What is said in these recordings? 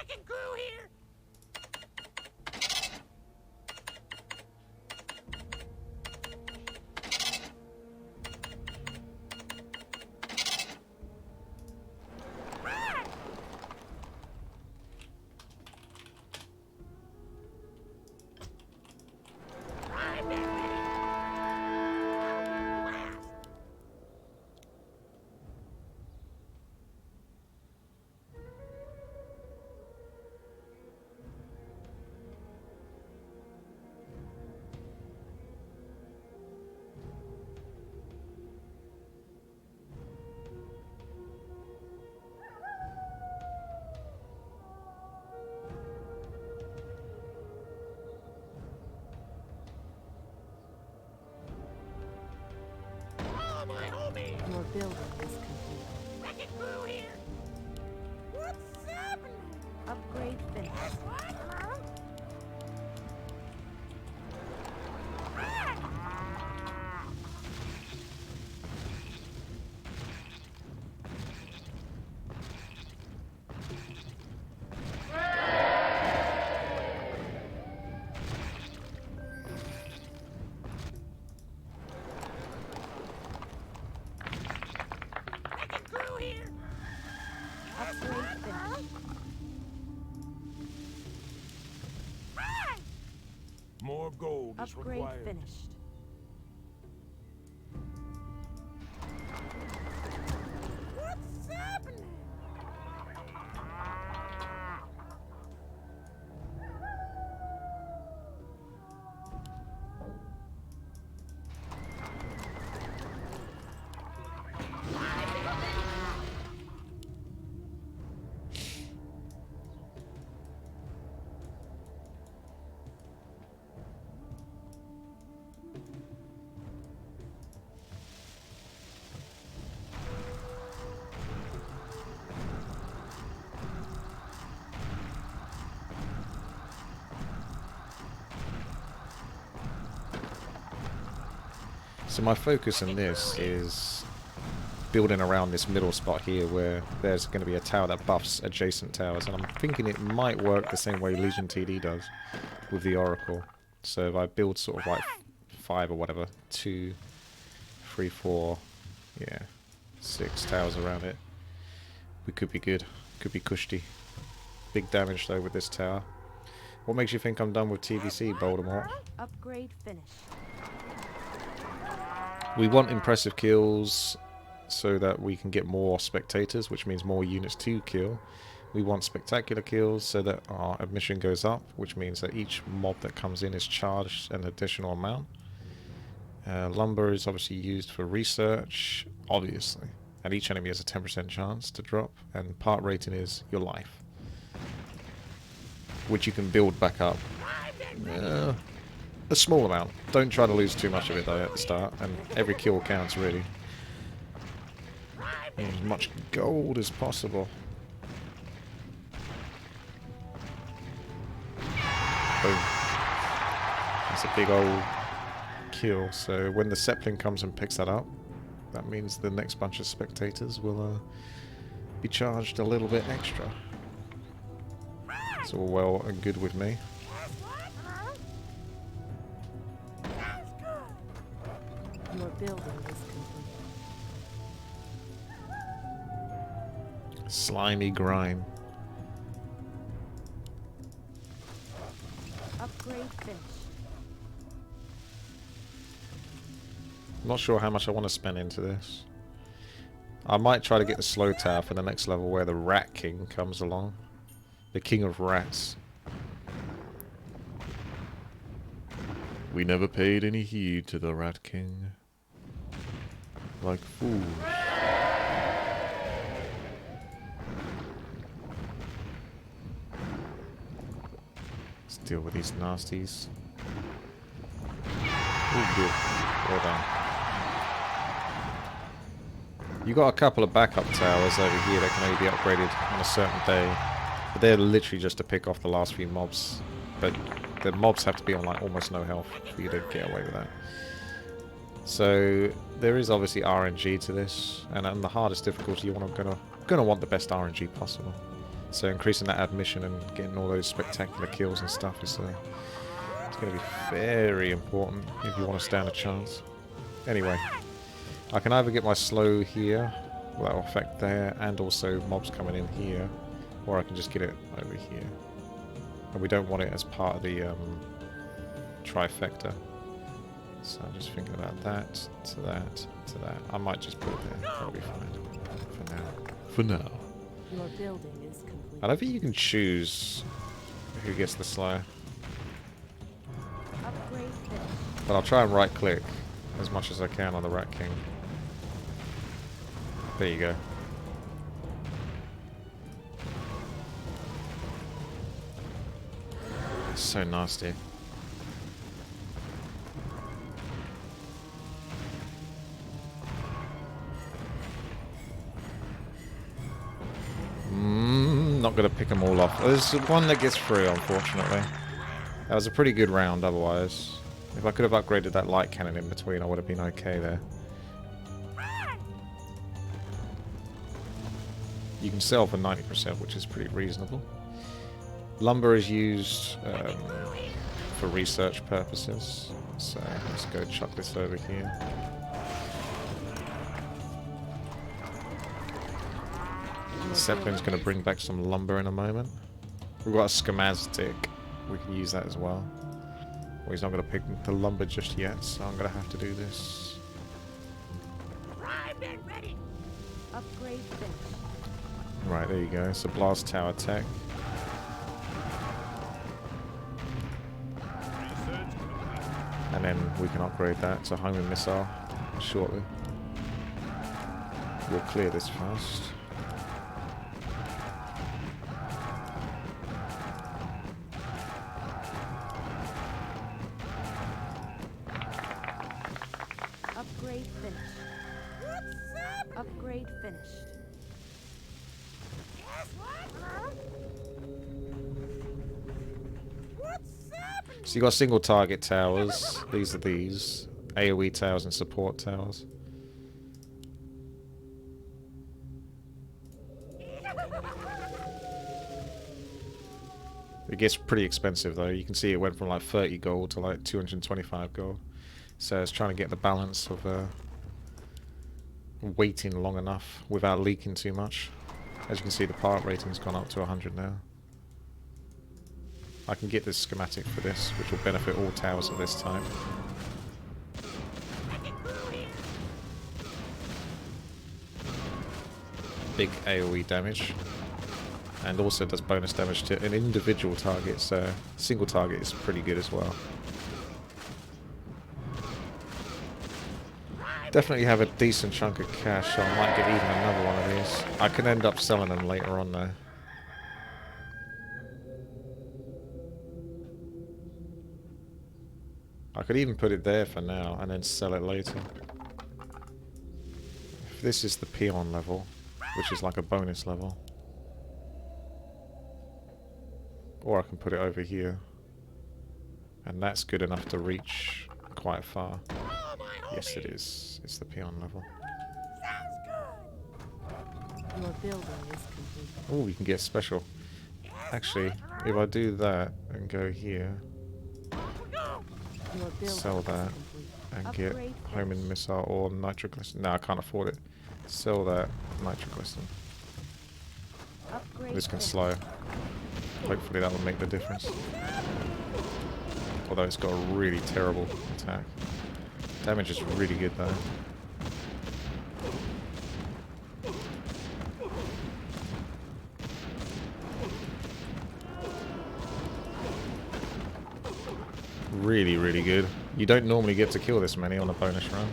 Wrecking crew here. My homie! Your building is complete. Wrecking crew here! What's happening? Upgrade finished. What? Wrecking crew here! Upgrade finished. More gold is Upgrade required. finished. What's happening? So my focus in this is building around this middle spot here where there's going to be a tower that buffs adjacent towers, and I'm thinking it might work the same way Legion TD does with the Oracle. So if I build sort of like 5 or whatever, 2, 3, 4, yeah, 6 towers around it, we could be good, could be cushy. Big damage though with this tower. What makes you think I'm done with TVC, Voldemort? Upgrade finished. We want impressive kills so that we can get more spectators, which means more units to kill. We want spectacular kills so that our admission goes up, which means that each mob that comes in is charged an additional amount. Lumber is obviously used for research, obviously, and each enemy has a 10% chance to drop, and part rating is your life, which you can build back up. A small amount. Don't try to lose too much of it though at the start, and every kill counts really. As much gold as possible. Boom. That's a big old kill. So when the Zeppelin comes and picks that up, that means the next bunch of spectators will be charged a little bit extra. It's all well and good with me. Your building is complete. Slimy grime. Upgrade finished. I'm not sure how much I want to spend into this. I might try to get the slow tower for the next level where the Rat King comes along. The King of Rats. We never paid any heed to the Rat King. Like fools. Let's deal with these nasties. Oh, good. Well done. You got a couple of backup towers over here that can only be upgraded on a certain day. But they're literally just to pick off the last few mobs. But the mobs have to be on like almost no health for you to get away with that. So there is obviously RNG to this, and on the hardest difficulty, you're gonna want the best RNG possible. So increasing that admission and getting all those spectacular kills and stuff is it's going to be very important if you want to stand a chance. Anyway, I can either get my slow here, well, that will affect there, and also mobs coming in here, or I can just get it over here. And we don't want it as part of the trifecta. So I'm just thinking about that, to that, to that. I might just put it there. That'll be fine. For now. For now. Your building is complete. I don't think you can choose who gets the Slayer. Upgrade finished. But I'll try and right click as much as I can on the Rat King. There you go. It's so nasty. Not going to pick them all off. There's one that gets through, unfortunately. That was a pretty good round otherwise. If I could have upgraded that light cannon in between, I would have been okay there. You can sell for 90%, which is pretty reasonable. Lumber is used for research purposes. So let's go chuck this over here. The Zeppelin's going to bring back some lumber in a moment. We've got a schematic. We can use that as well. Well, he's not going to pick the lumber just yet, so I'm going to have to do this. Primed and ready. Upgrade finished. Right, there you go. It's a blast tower tech. And then we can upgrade that to homing missile shortly. We'll clear this first. Upgrade finished. What's up? Upgrade finished. Guess what? Huh? What's up? So you got single target towers. These are these. AoE towers and support towers. It gets pretty expensive though. You can see it went from like 30 gold to like 225 gold. So it's trying to get the balance of waiting long enough without leaking too much. As you can see, the part rating's gone up to 100 now. I can get this schematic for this, which will benefit all towers of this type. Big AoE damage. And also does bonus damage to an individual target, so single target is pretty good as well. Definitely have a decent chunk of cash, so I might get even another one of these. I can end up selling them later on though. I could even put it there for now and then sell it later. If this is the peon level, which is like a bonus level. Or I can put it over here. And that's good enough to reach quite far. Yes, it is. It's the peon level. Your building is complete. Oh, you can get special. Actually, if I do that and go here, Your building sell is that, complete. and get Upgrade homing finished. missile or nitroglycerin. No, I can't afford it. Sell that nitroglycerin. Upgrade This can finished. slow. Hopefully that will make the difference. Although it's got a really terrible attack. Damage is really good though. Really, really good. You don't normally get to kill this many on a bonus run.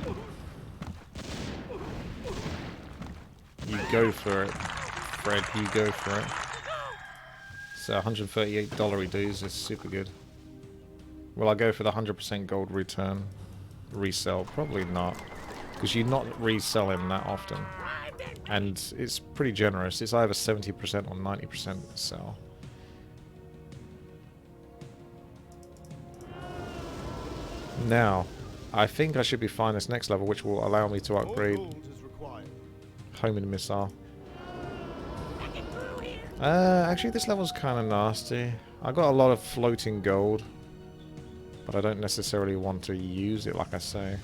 You go for it, Fred, you go for it. So $138 dues is super good. Will I go for the 100% gold return? Resell? Probably not. Because you're not reselling that often. And it's pretty generous. It's either 70% or 90% sell. Now, I think I should be fine this next level, which will allow me to upgrade homing missile. Actually, this level's kind of nasty. I got a lot of floating gold, but I don't necessarily want to use it, like I say.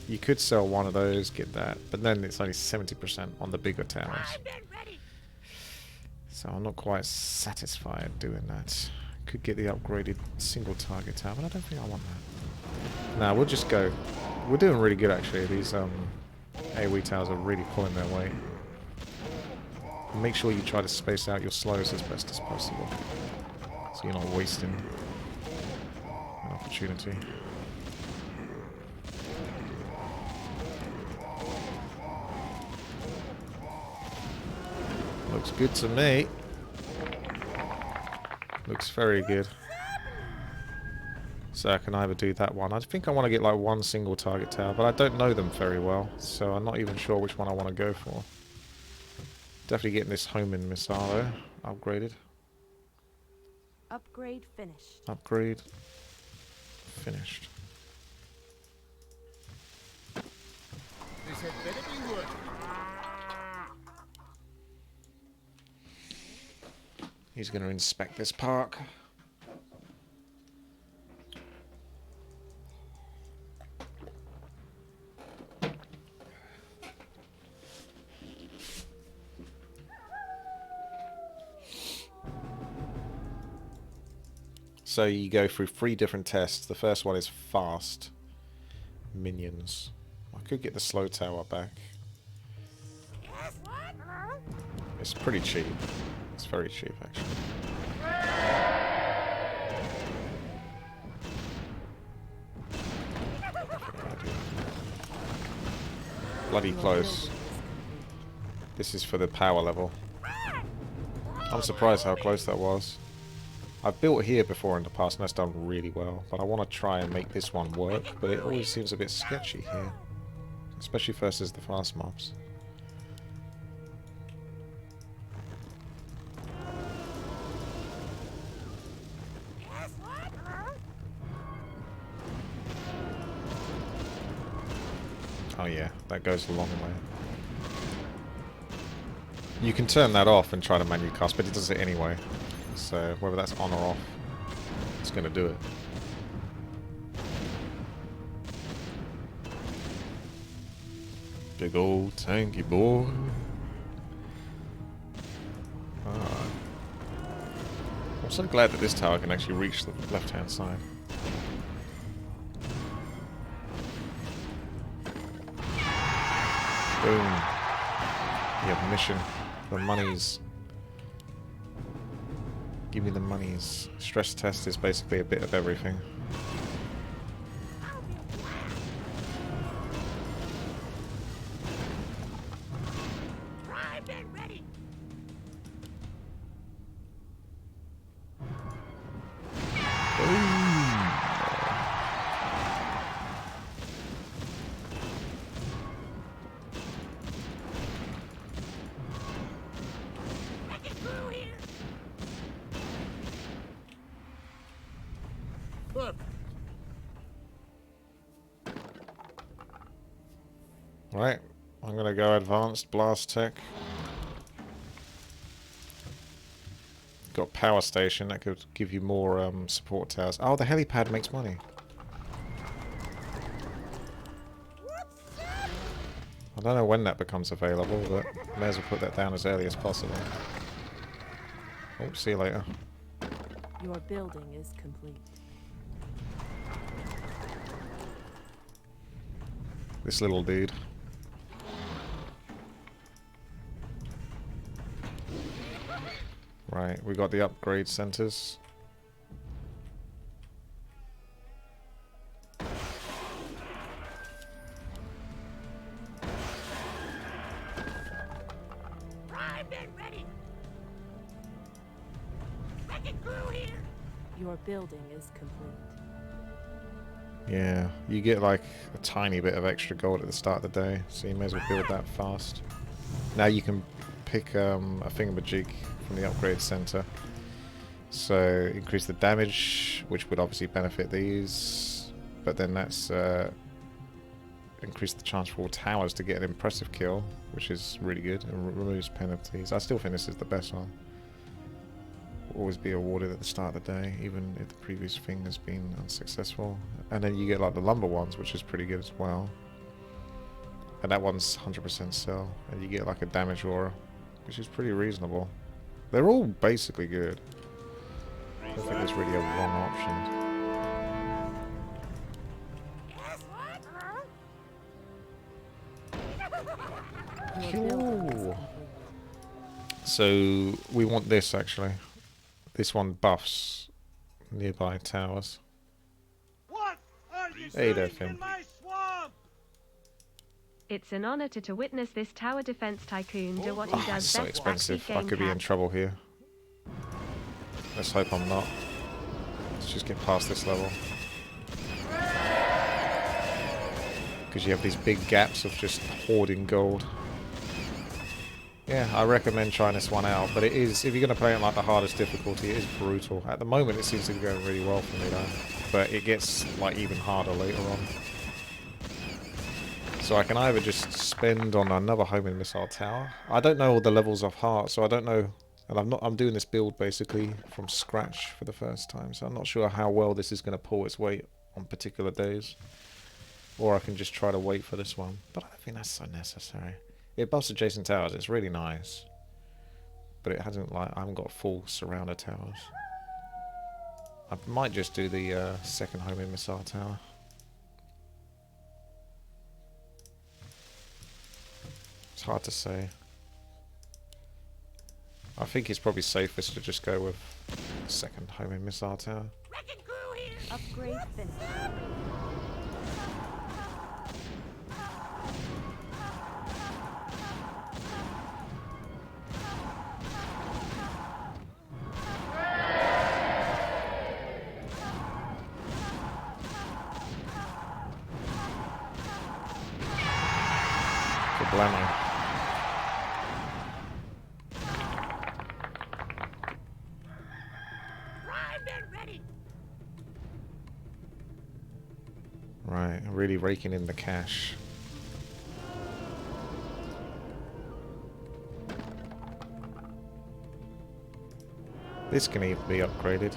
You could sell one of those, get that, but then it's only 70% on the bigger towers. So I'm not quite satisfied doing that. Could get the upgraded single target tower, but I don't think I want that. Nah, we'll just go. We're doing really good, actually. These AoE towers are really pulling their weight. Make sure you try to space out your slows as best as possible, so you're not wasting an opportunity. Looks good to me. Looks very good. So I can either do that one. I think I want to get like one single target tower, but I don't know them very well, so I'm not even sure which one I want to go for. Definitely getting this homing missile though, upgraded. Upgrade finished. Upgrade finished. This had better be working. He's going to inspect this park. So you go through 3 different tests. The first one is fast minions. I could get the slow tower back. Yes, what? It's pretty cheap. It's very cheap, actually. Bloody close. This is for the power level. I'm surprised how close that was. I've built here before in the past and that's done really well, but I want to try and make this one work, but it always seems a bit sketchy here. Especially versus the fast mobs. Yes, what? Oh yeah, that goes a long way. You can turn that off and try to manually cast, but it does it anyway. So whether that's on or off, it's going to do it. Big old tanky boy. Ah. I'm so glad that this tower can actually reach the left-hand side. Boom. You have mission. The monies. Give me the monies. Stress test is basically a bit of everything. Primed and ready. Make it through here. Look. Right, I'm gonna go advanced blast tech. Got power station that could give you more support towers. Oh, the helipad makes money. I don't know when that becomes available, but may as well put that down as early as possible. Oh, see you later. Your building is complete. This little dude. Right, we got the upgrade centers. Primed and ready. Make it through here. Your building is complete. Yeah, you get like a tiny bit of extra gold at the start of the day, so you may as well build that fast. Now you can pick a thingamajig from the upgrade center. So increase the damage, which would obviously benefit these, but then that's increase the chance for all towers to get an impressive kill, which is really good, and removes penalties. I still think this is the best one. always be awarded at the start of the day, even if the previous thing has been unsuccessful. And then you get like the lumber ones, which is pretty good as well. And that one's 100% sell, and you get like a damage aura, which is pretty reasonable. They're all basically good. I don't think there's really a wrong option. Yes, what? Your building is Ooh. complete. So we want this actually. This one buffs nearby towers. What are you Hey there, doing Finn. in my swamp? It's an honor to witness this Tower Defense Tycoon do what he Oh, does it's so best. expensive. backseat I could be in game trouble here. Let's hope I'm not. Let's just get past this level. Because you have these big gaps of just hoarding gold. Yeah, I recommend trying this one out, but it is, if you're going to play it like the hardest difficulty, it is brutal. At the moment it seems to be going really well for me though, but it gets like even harder later on. So I can either just spend on another homing missile tower. I don't know all the levels of heart, so I don't know, and I'm doing this build basically from scratch for the first time, so I'm not sure how well this is going to pull its weight on particular days. Or I can just try to wait for this one, but I don't think that's so necessary. It buffs adjacent towers, it's really nice. But it hasn't, like, I haven't got full surrounder towers. I might just do the second homing missile tower. It's hard to say. I think it's probably safest to just go with second homing missile tower. Wrecking crew here. Upgrade finished. Kablamo. Primed and ready. Right, really raking in the cash. This can even be upgraded,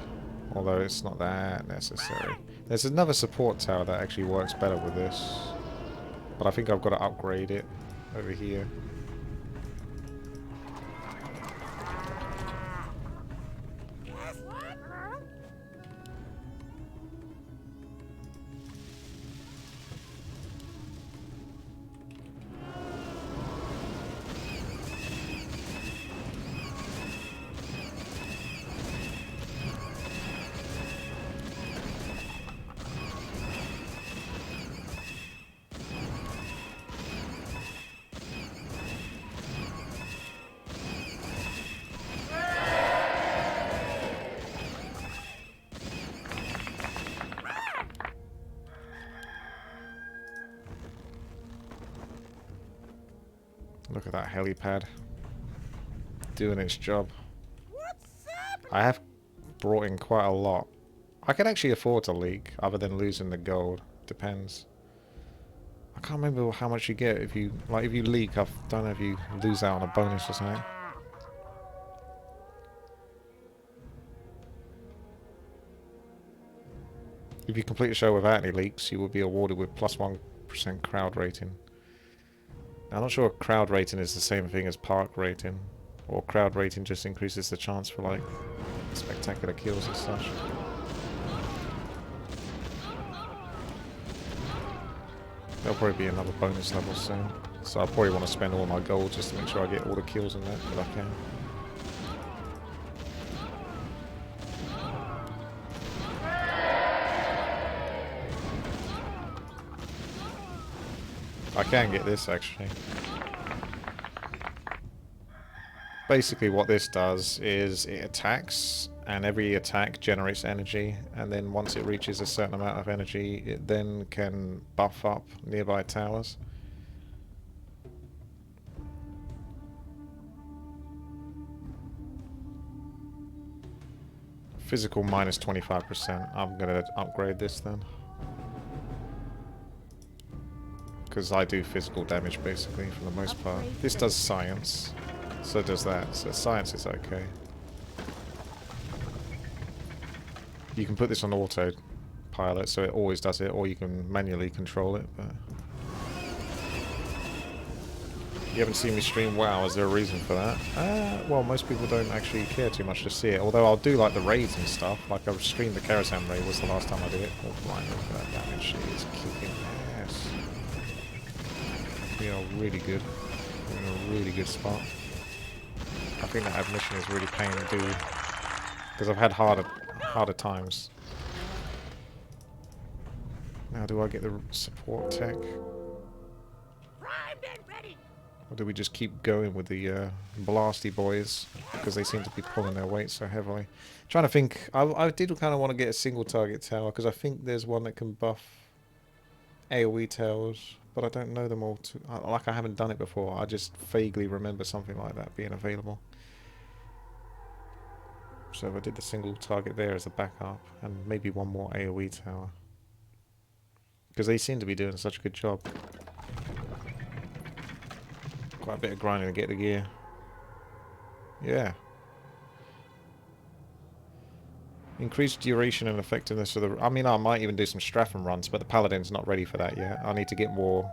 although it's not that necessary. There's another support tower that actually works better with this, but I think I've got to upgrade it over here. Yes, what? Look at that helipad doing its job. What's up? I have brought in quite a lot. I could actually afford to leak, other than losing the gold. Depends. I can't remember how much you get if you leak. I don't know if you lose out on a bonus or something. If you complete a show without any leaks, you will be awarded with +1% crowd rating. Now, I'm not sure if crowd rating is the same thing as park rating, or crowd rating just increases the chance for like spectacular kills and such. There'll probably be another bonus level soon, so I probably want to spend all my gold just to make sure I get all the kills in that if I can. I can get this actually. Basically what this does is it attacks, and every attack generates energy, and then once it reaches a certain amount of energy it then can buff up nearby towers. Physical minus 25%. I'm gonna upgrade this then, because I do physical damage basically for the most part. This does science, so does that. So science is okay. You can put this on autopilot, so it always does it, or you can manually control it. But you haven't seen me stream WoW. Is there a reason for that? Well, most people don't actually care too much to see it. Although I'll do like the raids and stuff. Like I streamed the Karazhan raid was the last time I did it. Oh, blind, look at that damage. She is kicking ass. We are really good. We're in a really good spot. I think that admission is really paying the dude. Because I've had harder times. Now do I get the support tech? Primed and ready. Or do we just keep going with the blasty boys? Because they seem to be pulling their weight so heavily. Trying to think. I did kind of want to get a single target tower. Because I think there's one that can buff AoE towers. But I don't know them all. Like I haven't done it before. I just vaguely remember something like that being available. So I did the single target there as a backup. And maybe one more AoE tower. Because they seem to be doing such a good job. Quite a bit of grinding to get the gear. Yeah. Increased duration and effectiveness of the... I mean, I might even do some Stratham runs, but the Paladin's not ready for that yet. I need to get more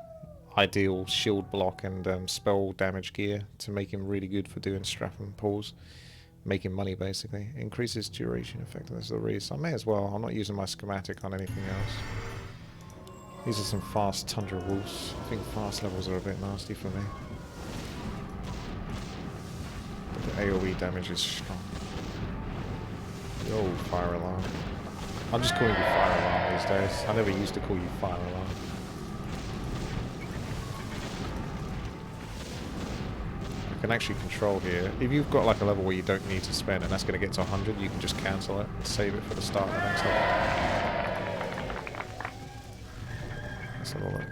ideal shield block and spell damage gear to make him really good for doing Stratham pulls. Making money, basically. Increases duration effectiveness of the reeds. I may as well. I'm not using my schematic on anything else. These are some fast Tundra Wolves. I think fast levels are a bit nasty for me. But the AoE damage is strong. Yo, fire alarm. I'm just calling you fire alarm these days. I never used to call you fire alarm. I can actually control here. If you've got like a level where you don't need to spend and that's going to get to 100, you can just cancel it and save it for the start of the next level. Let's have a look.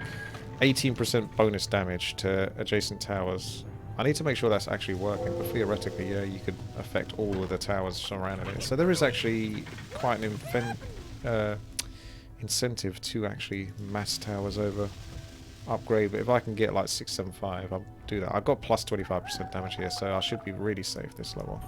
18% bonus damage to adjacent towers. I need to make sure that's actually working, but theoretically, yeah, you could affect all of the towers surrounding it. So there is actually quite an incentive to actually mass towers over upgrade, but if I can get like 675, I'll do that. I've got plus 25% damage here, so I should be really safe this level.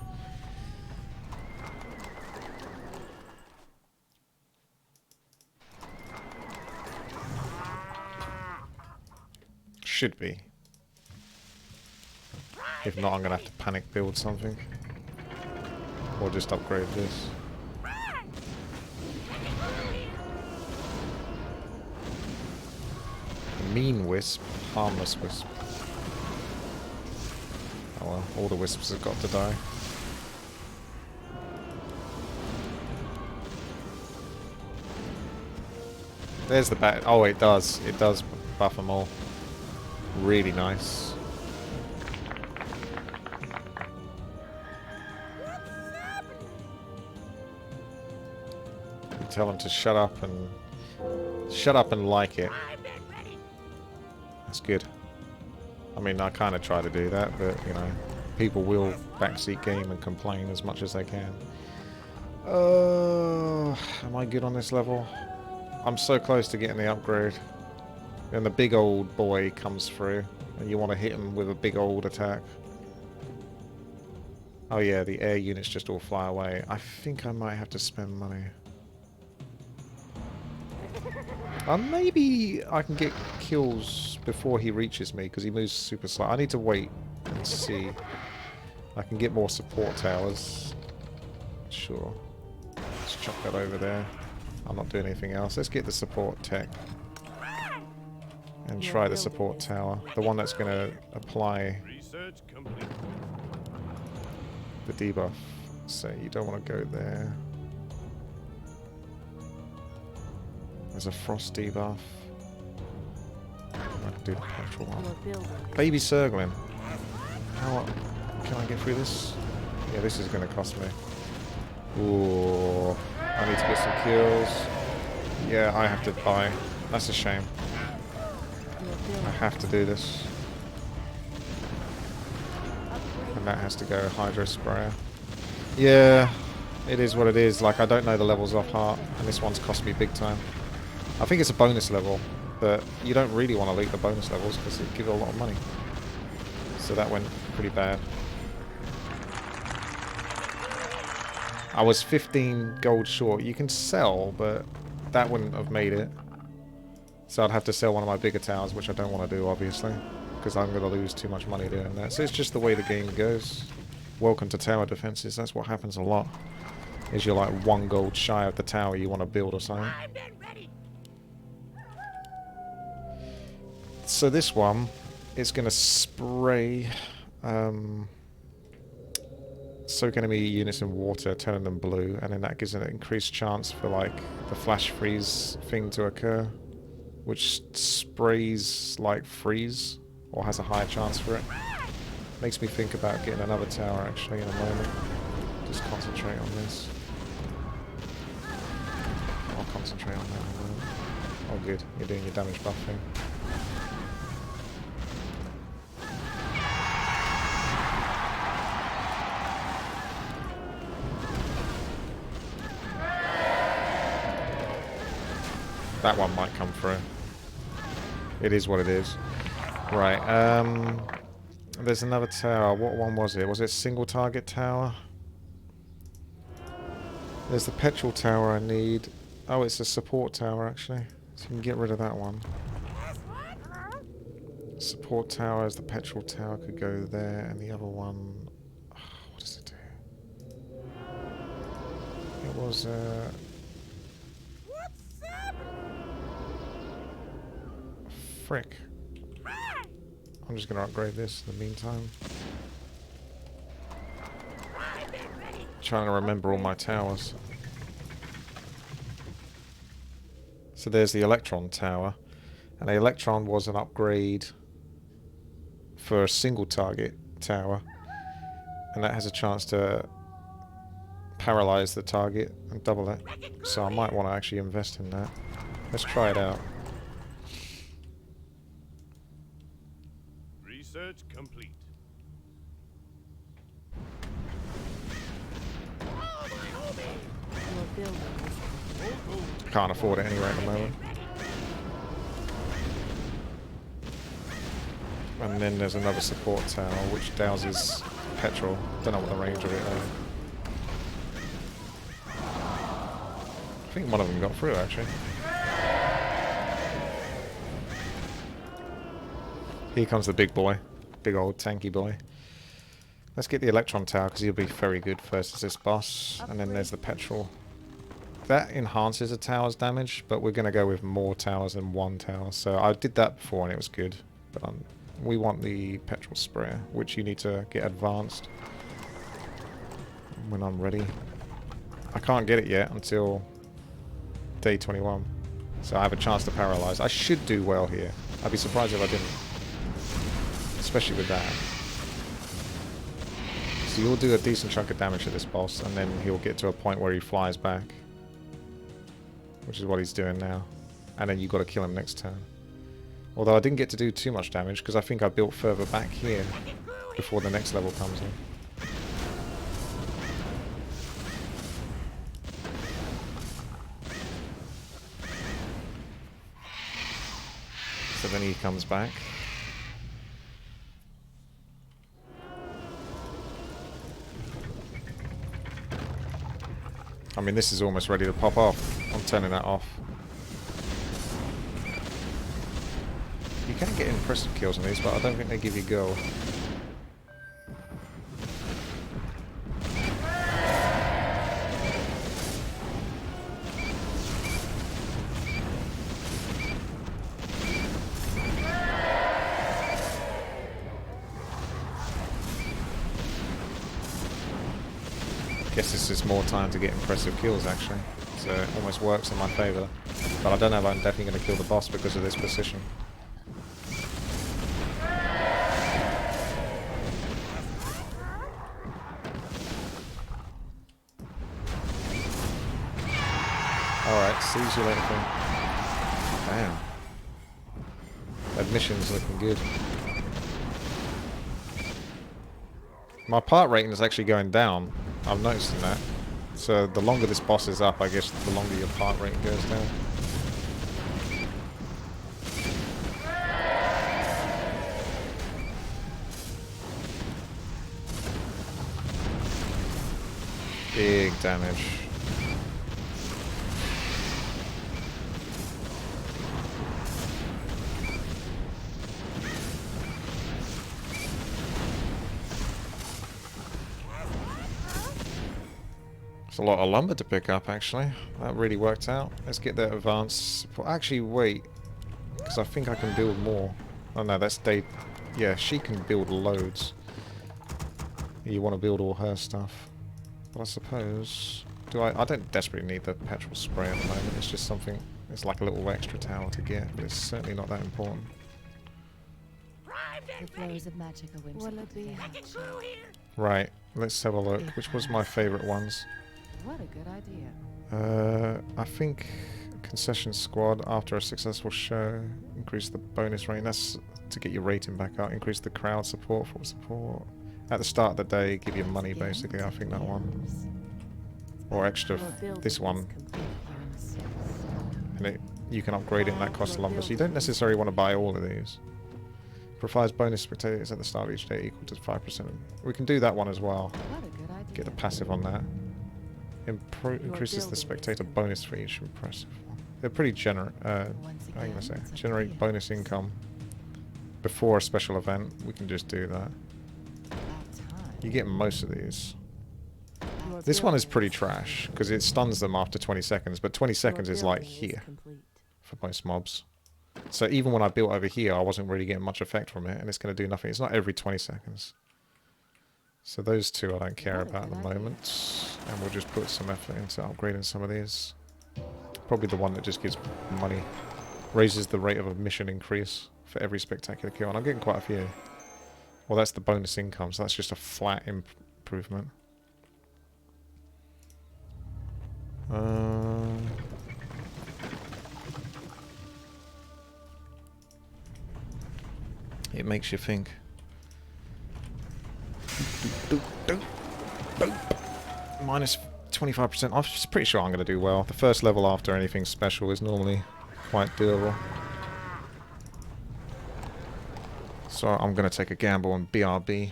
Should be. If not, I'm going to have to panic build something. Or just upgrade this. Mean wisp, harmless wisp. Oh well, all the wisps have got to die. There's the bat. Oh, it does. It does buff them all. Really nice. You tell them to shut up and like it. That's good. I mean, I kind of try to do that, but you know, people will backseat game and complain as much as they can. Am I good on this level? I'm so close to getting the upgrade. And the big old boy comes through, and you want to hit him with a big old attack. Oh yeah, the air units just all fly away. I think I might have to spend money. Maybe I can get kills before he reaches me, because he moves super slow. I need to wait and see. I can get more support towers. Sure. Let's chuck that over there. I'm not doing anything else. Let's get the support tech. And try the support tower. The one that's going to apply the debuff. So you don't want to go there. There's a frost debuff. I can do the petrol one. Baby Surglin. How can I get through this? Yeah, this is going to cost me. Ooh. I need to get some kills. Yeah, I have to buy. That's a shame. I have to do this. And that has to go Hydro Sprayer. Yeah, it is what it is. Like, I don't know the levels off heart, and this one's cost me big time. I think it's a bonus level, but you don't really want to loot the bonus levels because it gives a lot of money. So that went pretty bad. I was 15 gold short. You can sell, but that wouldn't have made it. So I'd have to sell one of my bigger towers, which I don't want to do, obviously, because I'm going to lose too much money doing that. So it's just the way the game goes. Welcome to tower defenses. That's what happens a lot. Is you're like 1 gold shy of the tower you want to build or something. Primed and ready. So this one is going to spray soak enemy units in water, turning them blue, and then that gives an increased chance for like the flash freeze thing to occur, which sprays like freeze, or has a higher chance for it. Makes me think about getting another tower actually in a moment. Just concentrate on this. I'll concentrate on that in a moment. Oh good, you're doing your damage buff thing. That one might come through. It is what it is. Right, there's another tower. What one was it? Was it single target tower? There's the petrol tower I need. Oh, it's a support tower actually. So you can get rid of that one. Support tower is the petrol tower, could go there, and the other one... Oh, what does it do? It was, What's up? frick. I'm just going to upgrade this in the meantime. Primed and ready. Trying to remember all my towers. So there's the Electron tower. And the Electron was an upgrade for a single target tower. And that has a chance to paralyze the target and double it. So I might want to actually invest in that. Let's try it out. Research complete. Your building is Can't afford it anyway at the moment. And then there's another support tower which douses petrol. Don't know what the range of it is. I think one of them got through actually. Here comes the big boy. Big old tanky boy. Let's get the Electron tower because he'll be very good versus this boss. And then there's the petrol. That enhances a tower's damage, but we're going to go with more towers than one tower. So I did that before and it was good. But we want the petrol sprayer, which you need to get advanced when I'm ready. I can't get it yet until day 21. So I have a chance to paralyze. I should do well here. I'd be surprised if I didn't. Especially with that. So you'll do a decent chunk of damage to this boss, and then he'll get to a point where he flies back. Which is what he's doing now. And then you've got to kill him next turn. Although I didn't get to do too much damage, because I think I built further back here before the next level comes in. So then he comes back. I mean, this is almost ready to pop off. I'm turning that off. You can get impressive kills on these, but I don't think they give you gold. Guess this is more time to get impressive kills actually, so it almost works in my favour. But I don't know if I'm definitely going to kill the boss because of this position. Alright, seize you later. Damn. Admission's looking good. My part rating is actually going down. I'm noticing that. So the longer this boss is up, I guess the longer your part rating goes down. Big damage. It's a lot of lumber to pick up, actually. That really worked out. Let's get that advanced support. Actually, wait. Because I think I can build more. Oh no, that's Dave. Yeah, she can build loads. You want to build all her stuff. But I suppose... I don't desperately need the petrol spray at the moment. It's just something... It's like a little extra tower to get, but it's certainly not that important. Primed The and ready. flows of magic are whimsical. Will it be? Second crew here. Right, let's have a look. Which was my favourite ones? What a good idea. I think concession squad after a successful show, increase the bonus rating. That's to get your rating back up. Increase the crowd support, full support. At the start of the day, give you money basically. I think that one, or extra. This one, and you can upgrade it, and that costs lumber. So you don't necessarily want to buy all of these. Provides bonus spectators at the start of each day equal to 5%. We can do that one as well. What a good idea. Get the passive on that. Increases the spectator bonus for each impressive one. They're pretty generous. How you gonna say? Generate bonus income before a special event. We can just do that. You get most of these. This one is pretty trash because it stuns them after 20 seconds, but 20 seconds is like here for most mobs. So even when I built over here, I wasn't really getting much effect from it, and it's going to do nothing. It's not every 20 seconds. So those two I don't care about at the moment, and we'll just put some effort into upgrading some of these. Probably the one that just gives money. Raises the rate of a mission increase for every spectacular kill, and I'm getting quite a few. Well, that's the bonus income, so that's just a flat improvement. It makes you think. Minus 25%. I'm just pretty sure I'm going to do well. The first level after anything special is normally quite doable. So I'm going to take a gamble on BRB.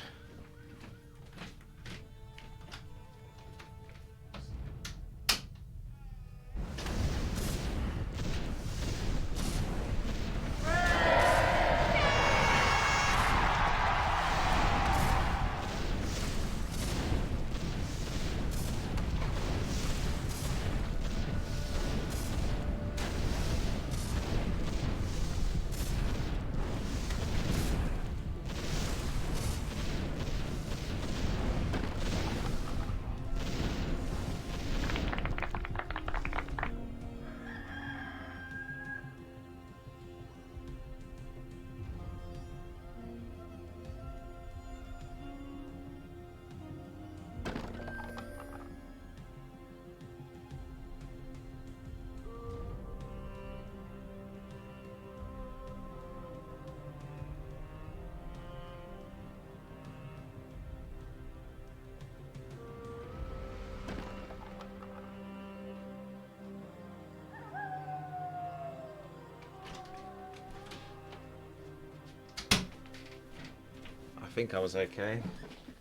I think I was okay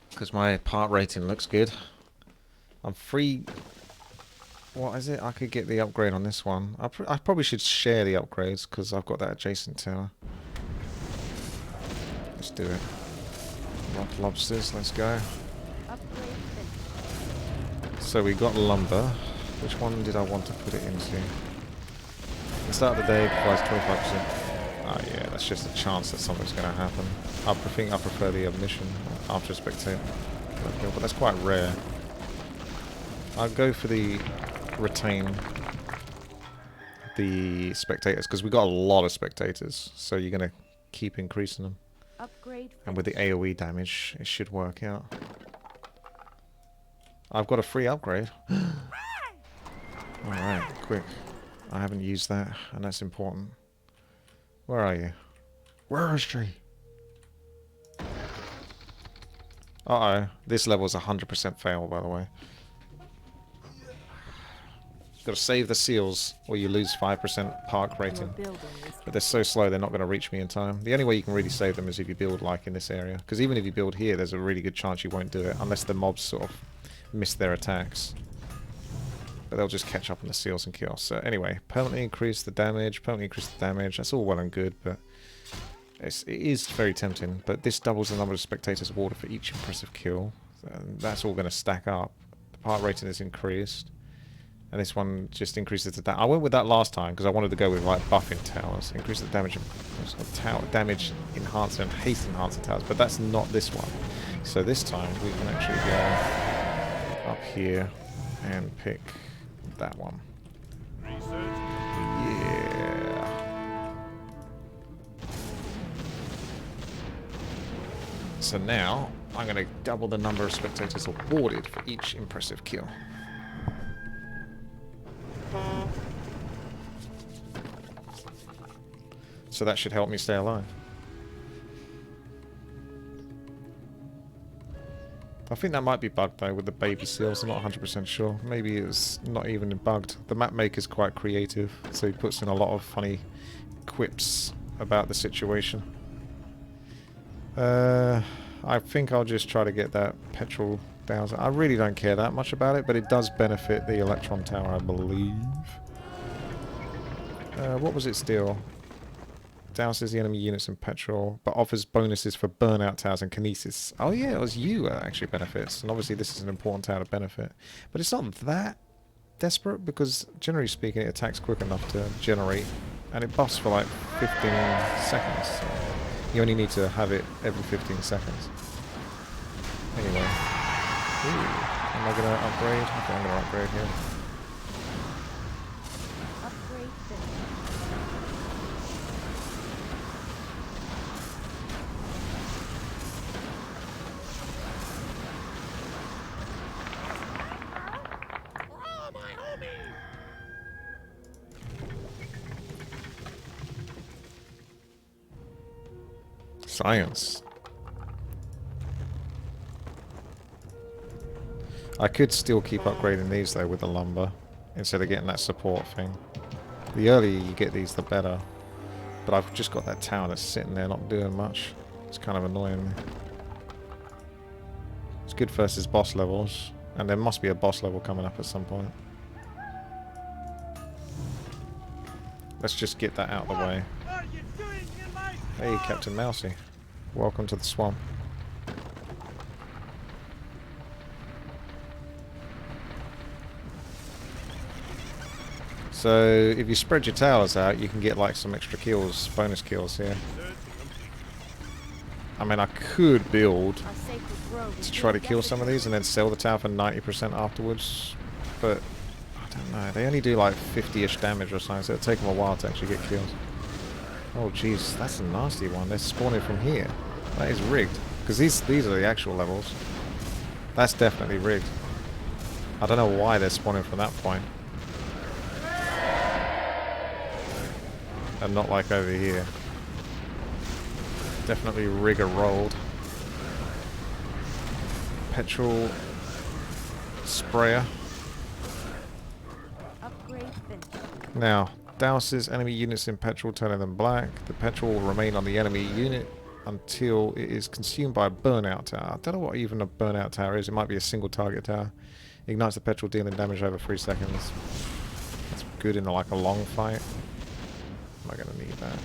because my part rating looks good. I'm free. What is it? I could get the upgrade on this one. I probably should share the upgrades because I've got that adjacent tower. Let's do it. Rock lobsters, let's go. So we got lumber. Which one did I want to put it into? The start of the day provides 25%. Oh yeah, that's just a chance that something's going to happen. I think I prefer the mission after a spectator, but that's quite rare. I'll go for the retain the spectators because we got a lot of spectators, so you're going to keep increasing them. Upgrade. And with the AoE damage, it should work out. I've got a free upgrade. Alright, quick. I haven't used that, and that's important. Where are you? Where is she? Uh-oh. This level's 100% fail, by the way. Gotta save the seals, or you lose 5% park rating. But they're so slow, they're not going to reach me in time. The only way you can really save them is if you build, like, in this area. Because even if you build here, there's a really good chance you won't do it, unless the mobs sort of miss their attacks. but they'll just catch up on the seals and kills. So anyway, permanently increase the damage, that's all well and good, but it is very tempting. But this doubles the number of spectators awarded for each impressive kill, and that's all going to stack up. The part rating is increased, and this one just increases the damage. I went with that last time because I wanted to go with like buffing towers, increase the damage, damage enhancer and haste enhancer towers, but that's not this one. So this time we can actually go up here and pick that one. Yeah. So now I'm going to double the number of spectators awarded for each impressive kill. So that should help me stay alive. I think that might be bugged though with the baby seals. I'm not 100% sure. Maybe it's not even bugged. The map maker's quite creative, so he puts in a lot of funny quips about the situation. I think I'll just try to get that petrol down. I really don't care that much about it, but it does benefit the electron tower, I believe. What was its deal? Douses the enemy units in petrol, but offers bonuses for burnout towers and kinesis. Oh yeah, it was you that actually benefits, and obviously this is an important tower to benefit. But it's not that desperate, because generally speaking it attacks quick enough to generate, and it buffs for like 15 seconds. So you only need to have it every 15 seconds. Anyway. Ooh, am I going to upgrade? I think I'm going to upgrade here. Upgrade finished. Oh, my homie! Science. I could still keep upgrading these though with the lumber, instead of getting that support thing. The earlier you get these, the better. But I've just got that tower that's sitting there not doing much. It's kind of annoying me. It's good versus boss levels, and there must be a boss level coming up at some point. Let's just get that out of the way. What are you doing in my Hey, swamp? Captain Mousy. Welcome to the swamp. So, if you spread your towers out, you can get like some extra kills, bonus kills here. I mean, I could build Our sacred grove is to try to being kill some of these and then sell the tower for 90% afterwards, but I don't know. They only do like 50-ish damage or something, so it'll take them a while to actually get kills. Oh jeez, that's a nasty one. They're spawning from here. That is rigged, because these are the actual levels. That's definitely rigged. I don't know why they're spawning from that point. And not like over here. Definitely rigger rolled. Petrol sprayer. upgrade finished. Now, douses enemy units in petrol, turning them black. The petrol will remain on the enemy unit until it is consumed by a burnout tower. I don't know what even a burnout tower is. It might be a single target tower. Ignites the petrol, dealing damage over 3 seconds. That's good in like a long fight. Am I going to need that?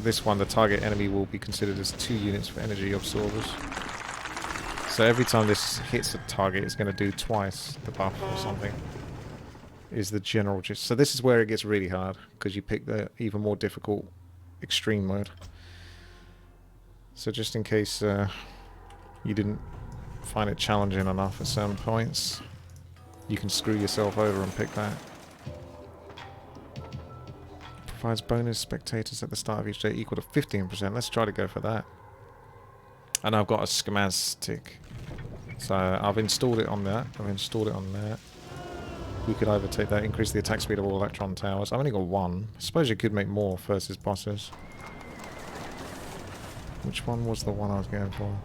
This one, the target enemy will be considered as 2 units for energy absorbers. So every time this hits a target, it's going to do twice the buff or something. Is the general gist. So this is where it gets really hard, because you pick the even more difficult extreme mode. So just in case you didn't find it challenging enough at certain points, you can screw yourself over and pick that. Provides bonus spectators at the start of each day equal to 15%. Let's try to go for that. And I've got a schematic. So I've installed it on that. I've installed it on that. We could either take that, increase the attack speed of all electron towers. I've only got 1. I suppose you could make more versus bosses. Which one was the one I was going for?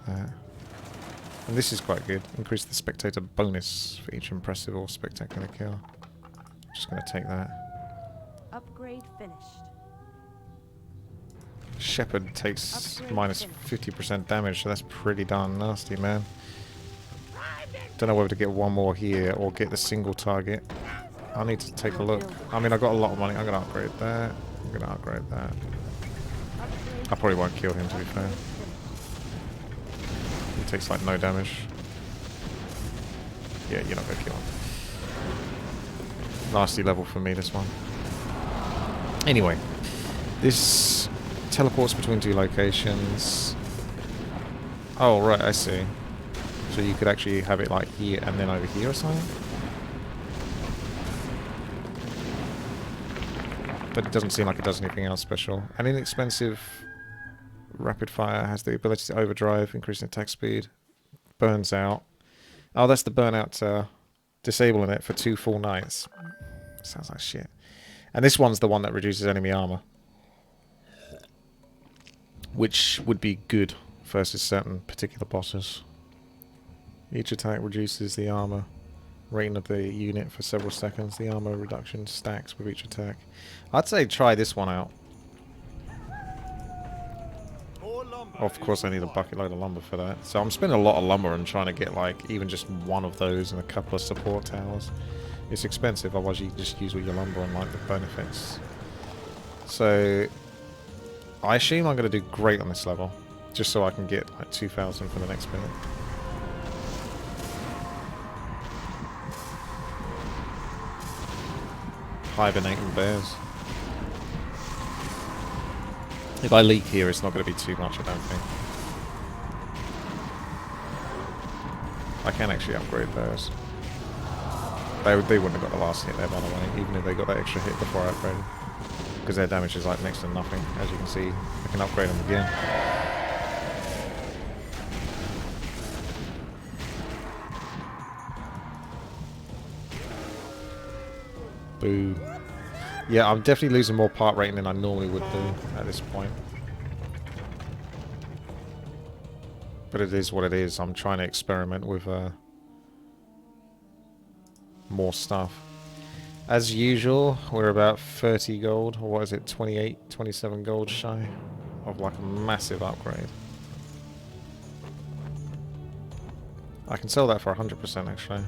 There. And this is quite good. Increase the spectator bonus for each impressive or spectacular kill. Just going to take that. Upgrade finished. Shepherd takes Upgrade minus finished. 50% damage, so that's pretty darn nasty, man. Don't know whether to get one more here or get the single target. I need to take a look. I mean, I got a lot of money. I'm going to upgrade that. I'm going to upgrade that. I probably won't kill him, to be fair. He takes like no damage. Yeah, you're not going to kill him. Nasty level for me, this one. Anyway, this teleports between two locations. Oh, right, I see. So you could actually have it like here and then over here or something? But it doesn't seem like it does anything else special. An inexpensive rapid fire has the ability to overdrive, increasing attack speed. Burns out. Oh, that's the burnout disabling it for 2 full nights. Sounds like shit. And this one's the one that reduces enemy armor. Which would be good versus certain particular bosses. Each attack reduces the armor rating of the unit for several seconds. The armor reduction stacks with each attack. I'd say try this one out. Of course I need a bucket load of lumber for that. So I'm spending a lot of lumber and trying to get like even just one of those and a couple of support towers. It's expensive, otherwise you just use all your lumber and like the benefits. So I assume I'm going to do great on this level. Just so I can get like 2,000 for the next minute. Hibernating bears. If I leak here, it's not going to be too much, I don't think. I can actually upgrade those. They wouldn't have got the last hit there, by the way, even if they got that extra hit before I upgraded. Because their damage is like next to nothing. As you can see, I can upgrade them again. Boo. Yeah, I'm definitely losing more part rating than I normally would do at this point. But it is what it is. I'm trying to experiment with more stuff. As usual, we're about 30 gold, or what is it, 28, 27 gold shy of like a massive upgrade. I can sell that for 100% actually.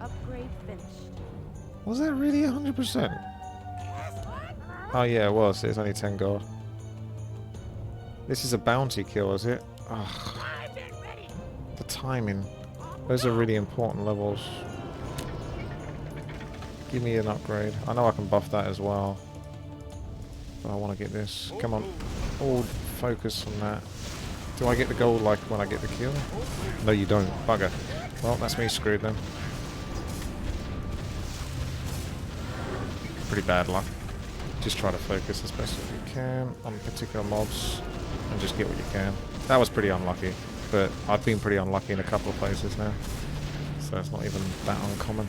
Upgrade finished. Was that really 100%? Oh yeah, it was. It's only 10 gold. This is a bounty kill, is it? Ugh. The timing. Those are really important levels. Give me an upgrade. I know I can buff that as well. But I want to get this. Come on. All focus on that. Do I get the gold like when I get the kill? No, you don't. Bugger. Well, that's me screwed then. Pretty bad luck. Just try to focus as best as you can on particular mobs and just get what you can. That was pretty unlucky, but I've been pretty unlucky in a couple of places now, so it's not even that uncommon.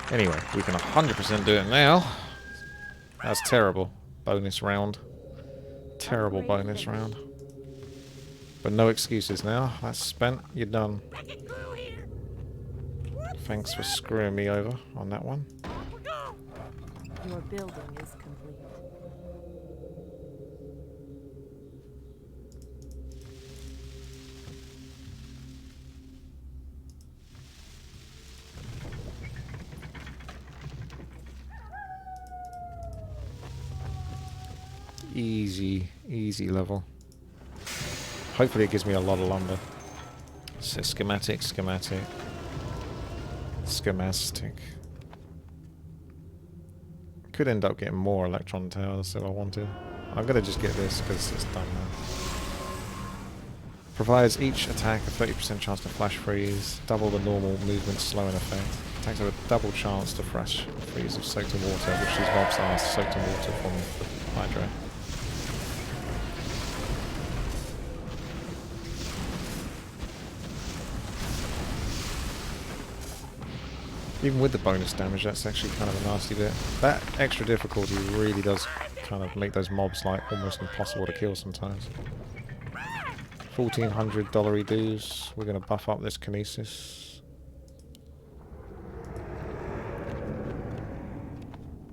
Anyway, we can 100% do it now. That's terrible. Bonus round. Terrible bonus round. But no excuses now. That's spent. You're done. Thanks for screwing me over on that one. Your building is complete. Easy level. Hopefully it gives me a lot of lumber. So schematic. Could end up getting more electron towers if I wanted. I'm gonna just get this because it's done now. Provides each attack a 30% chance to flash freeze, double the normal movement slow in effect. Attacks have a double chance to flash freeze if soaked in water, which these mobs are soaked in water from the Hydra. Even with the bonus damage, that's actually kind of a nasty bit. That extra difficulty really does kind of make those mobs like almost impossible to kill sometimes. $1,400 dues. We're going to buff up this kinesis.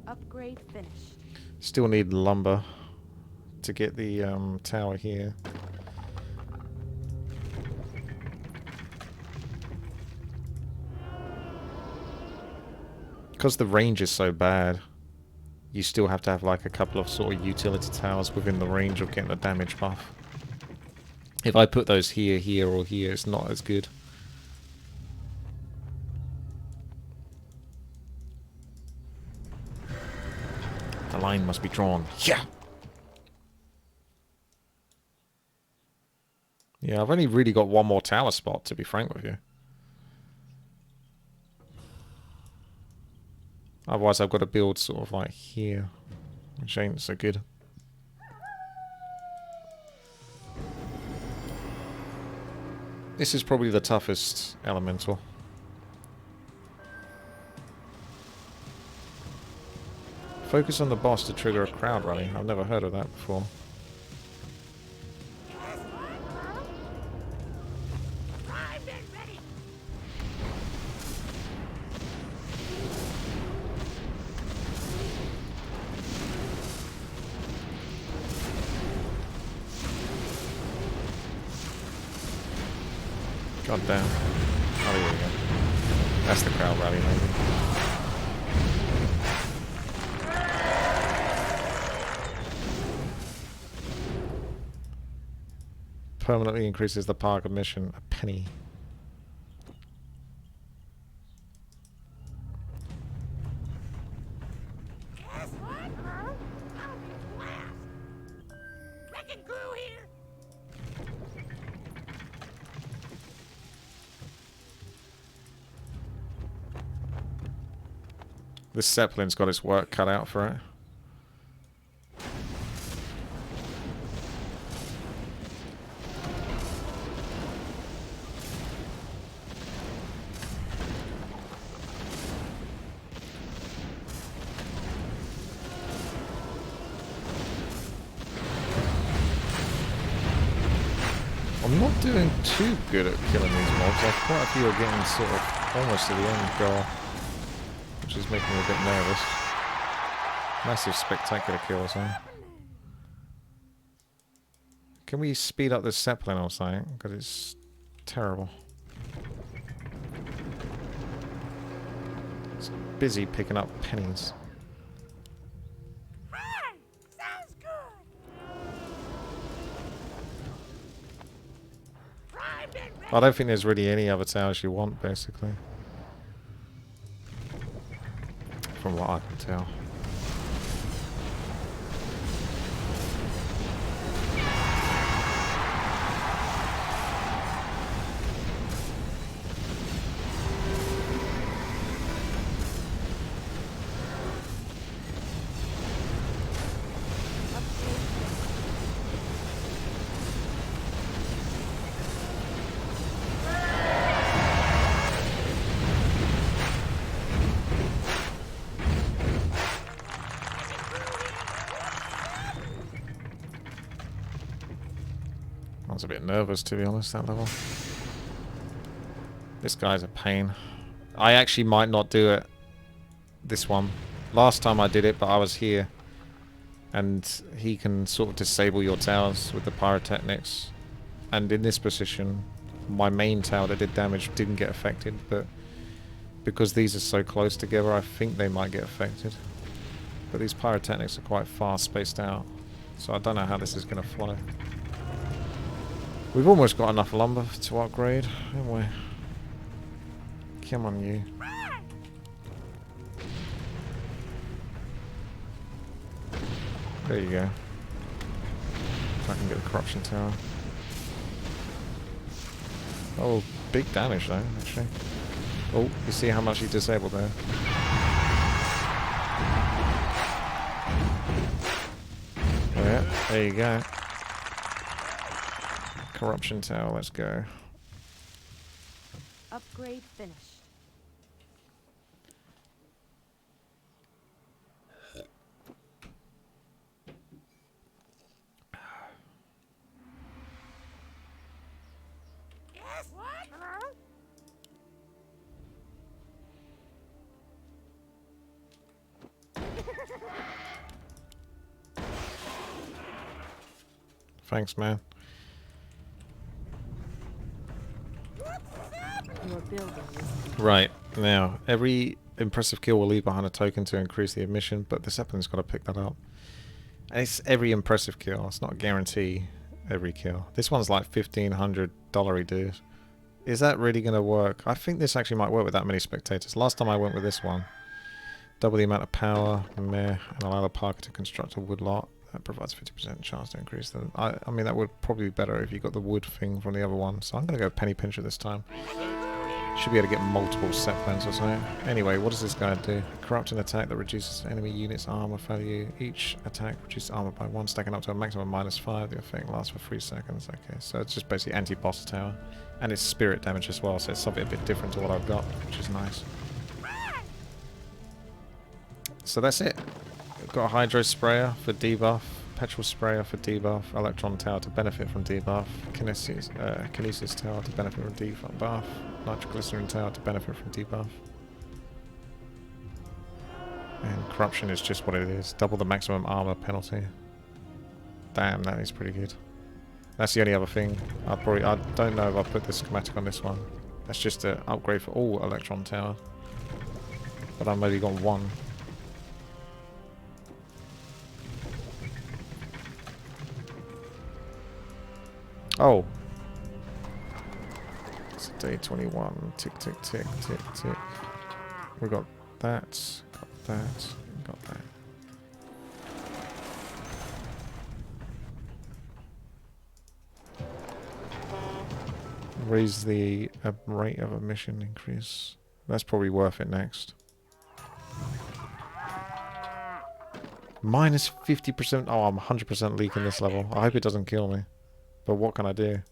Upgrade finished. Still need lumber to get the tower here. Because the range is so bad, you still have to have like a couple of sort of utility towers within the range of getting the damage buff. If I put those here, here, or here, it's not as good. The line must be drawn. Yeah! Yeah, I've only really got one more tower spot, to be frank with you. Otherwise, I've got to build sort of like here, which ain't so good. This is probably the toughest elemental. Focus on the boss to trigger a crowd rally. I've never heard of that before. Primed and ready. God damn. Oh, there we go. That's the crowd rally, maybe. Permanently increases the park admission a penny. Guess what? I'll be a blast. Wrecking crew here. This Zeppelin's got its work cut out for it. I'm not doing too good at killing these mobs. Quite a few are getting sort of almost to the end goal, which is making me a bit nervous. Massive spectacular kills, huh? Can we speed up this Zeppelin or something? Because it's terrible. It's busy picking up pennies. Right. Sounds good. Primed and ready. I don't think there's really any other towers you want, basically. From what I can tell. I was a bit nervous, to be honest, that level. This guy's a pain. I actually might not do it. This one. Last time I did it, but I was here. And he can sort of disable your towers with the pyrotechnics. And in this position, my main tower that did damage didn't get affected, but because these are so close together, I think they might get affected. But these pyrotechnics are quite far spaced out, so I don't know how this is going to flow. We've almost got enough lumber to upgrade, haven't we? Come on, you. There you go. If I can get the corruption tower. Oh, big damage though, actually. Oh, you see how much he disabled there? Oh yeah, there you go. Corruption tower, let's go. Upgrade finished. Thanks, man. Your building is Right, now, every impressive kill will leave behind a token to increase the emission, but this weapon's got to pick that up. And it's every impressive kill, it's not a guarantee every kill. This one's like $1,500 dude. Is that really going to work? I think this actually might work with that many spectators. Last time I went with this one. Double the amount of power, meh, and allow the parker to construct a wood lot. That provides 50% chance to increase the... I mean, that would probably be better if you got the wood thing from the other one. So I'm going to go penny pincher this time. Should be able to get multiple set plans or something. Anyway, what does this guy do? Corrupt an attack that reduces enemy units' armor value. Each attack reduces armor by 1, stacking up to a maximum of -5. The effect lasts for 3 seconds. Okay, so it's just basically anti-boss tower. And it's spirit damage as well, so it's something a bit different to what I've got, which is nice. So that's it. We've got a hydro sprayer for debuff, petrol sprayer for debuff, electron tower to benefit from debuff, kinesis tower to benefit from debuff, nitroglycerin tower to benefit from debuff. And corruption is just what it is. Double the maximum armor penalty. Damn, that is pretty good. That's the only other thing. I don't know if I'll put the schematic on this one. That's just an upgrade for all electron tower. But I've only got one. Oh. It's day 21. Tick, tick, tick, tick, tick. We got that. Got that. Got that. Raise the rate of emission increase. That's probably worth it next. Minus 50%. Oh, I'm 100% leaking this level. I hope it doesn't kill me. But what can I do?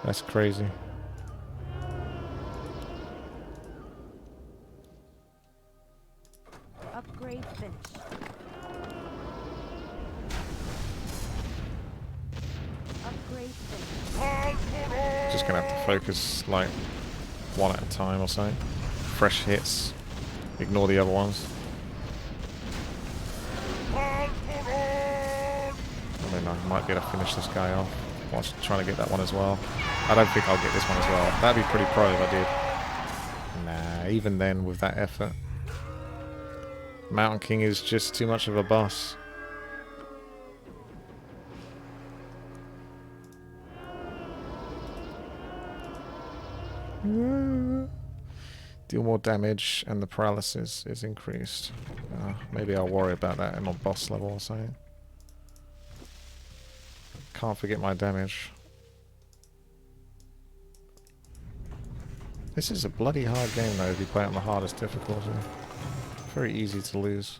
That's crazy. upgrade finished. Upgrade finished. Just gonna have to focus like one at a time or something. Fresh hits. Ignore the other ones. And then I might be able to finish this guy off whilst trying to get that one as well. I don't think I'll get this one as well. That'd be pretty pro if I did. Nah, even then with that effort. Mountain King is just too much of a boss. Deal more damage and the paralysis is increased. Maybe I'll worry about that on boss level or something. Can't forget my damage. This is a bloody hard game though if you play it on the hardest difficulty. Very easy to lose.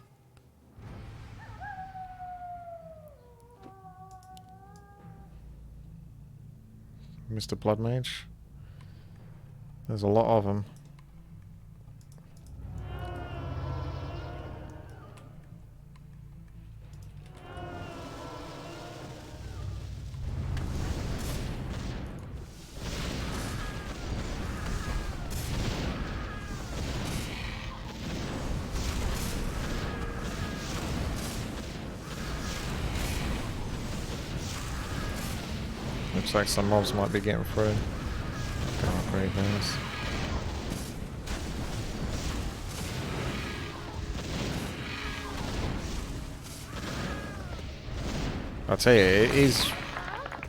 Mr. Blood Mage. There's a lot of them. Looks like some mobs might be getting through. Can't upgrade those. I'll tell you,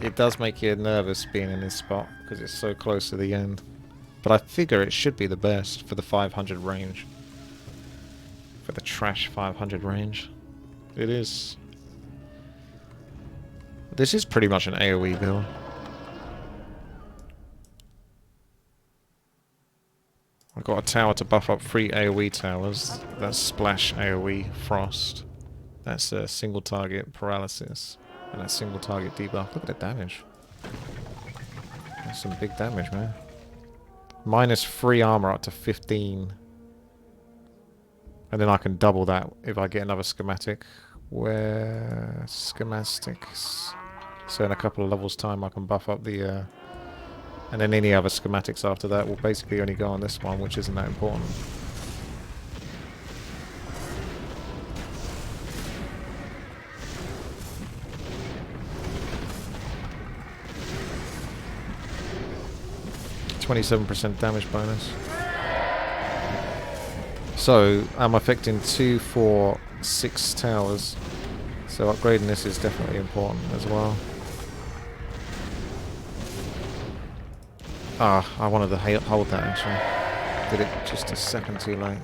it does make you nervous being in this spot because it's so close to the end. But I figure it should be the best for the 500 range. For the trash 500 range. It is. This is pretty much an AoE build. I've got a tower to buff up 3 AoE towers. That's Splash AoE Frost. That's a single target paralysis. And that's single target debuff. Look at the damage. That's some big damage, man. Minus 3 armor up to 15. And then I can double that if I get another schematic. Where schematics. So in a couple of levels time I can buff up the and then any other schematics after that will basically only go on this one, which isn't that important. 27% damage bonus. So I'm affecting 2, 4, 6 towers. So upgrading this is definitely important as well. Ah, I wanted to hold that actually. Did it just a second too late.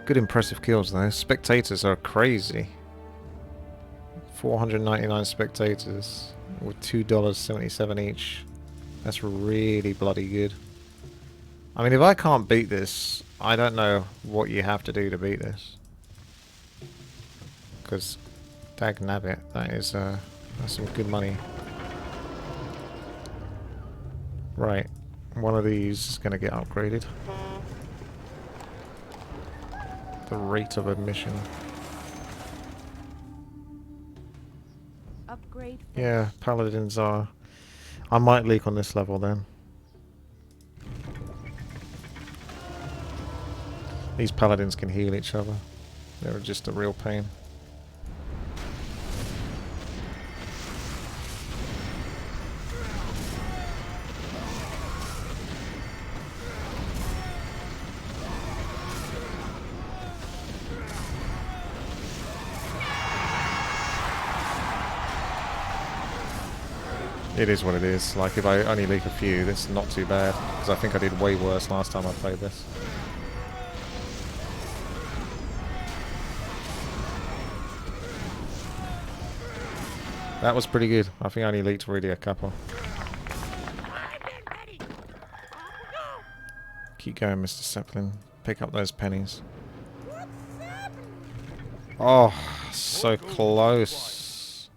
Good impressive kills though. Spectators are crazy. 499 spectators with $2.77 each. That's really bloody good. I mean, if I can't beat this, I don't know what you have to do to beat this. Because, dagnabbit, that is that's some good money. Right, one of these is going to get upgraded. The rate of admission. Upgrade. Yeah, paladins are... I might leak on this level then. These paladins can heal each other. They're just a real pain. It is what it is. Like, if I only leak a few, that's not too bad. Because I think I did way worse last time I played this. That was pretty good. I think I only leaked really a couple. Keep going, Mr. Zeppelin. Pick up those pennies. Oh, so close.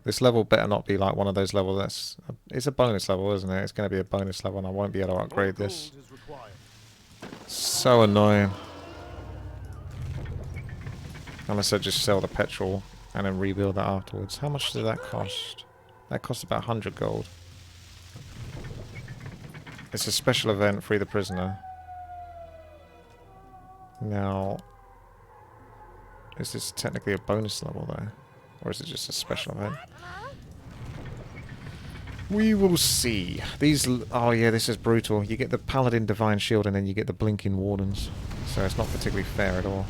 This level better not be like one of those levels that's... It's a bonus level, isn't it? It's going to be a bonus level and I won't be able to upgrade this. So annoying. Unless I just sell the petrol and then rebuild that afterwards. How much does that cost? That costs about 100 gold. It's a special event, free the prisoner. Now... Is this technically a bonus level though? Or is it just a special event? We will see. These... Oh yeah, this is brutal. You get the Paladin Divine Shield and then you get the Blinking Wardens. So it's not particularly fair at all.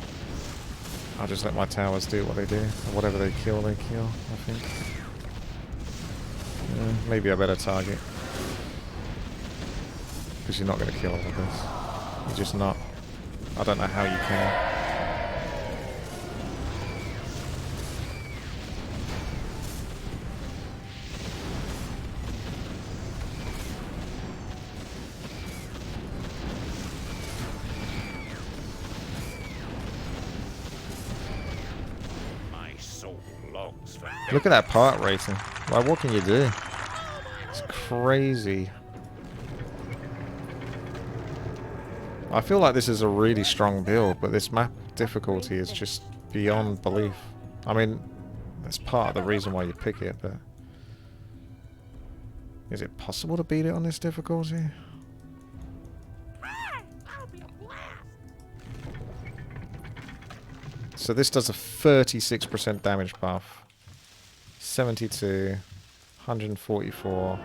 I'll just let my towers do what they do. Whatever they kill, I think. Yeah, maybe I better target. Because you're not going to kill all of this. You're just not. I don't know how you can. Look at that part rating. Like, what can you do? It's crazy. I feel like this is a really strong build, but this map difficulty is just beyond belief. I mean, that's part of the reason why you pick it, but... Is it possible to beat it on this difficulty? So this does a 36% damage buff. 72, 144,